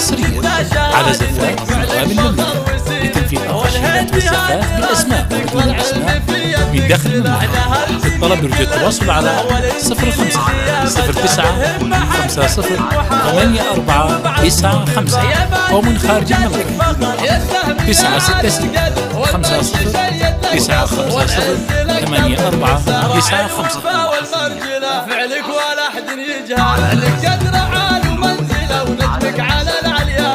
حصريا على زفات مقابل المملكة لتنفيذ الترشيحات والزفات بالأسماء وبدون الأسماء من داخل المملكة. للطلب يرجى التواصل على 05 09 50 8495 أو من خارج المملكة 966 50 950 8495. فعلك ولا أحد يجهل لك قدر عال ومنزله ونجمك على العليا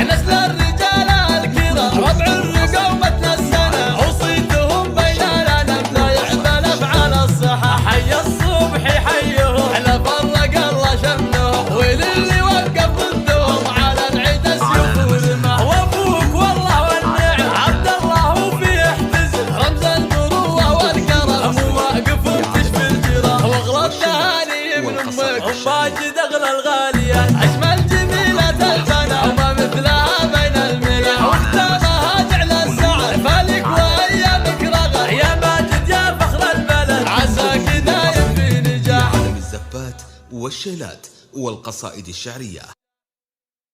نسل الرجال الكرام ربع الرقومة السنة وصيتهم بين الأنام لا يعتلف على الصحة حي الصبح يحيهم على فرق الله شملهم وللي وقف ضدهم على العيد السيوف والماء وابوك والله والنعم عبد الله وفي احتزم رمز المروة والكرم وواقف وتشفي الجيران واغلط تهاني من امك وماجد اغلى الغالية اجمل جميلة البنا وما مثلها بين الملا واختامها جعل السعر فالك وايامك رغد يا ماجد يا فخر البلد عساك دايم في نجاح. عالم الزفات والشيلات والقصائد الشعرية.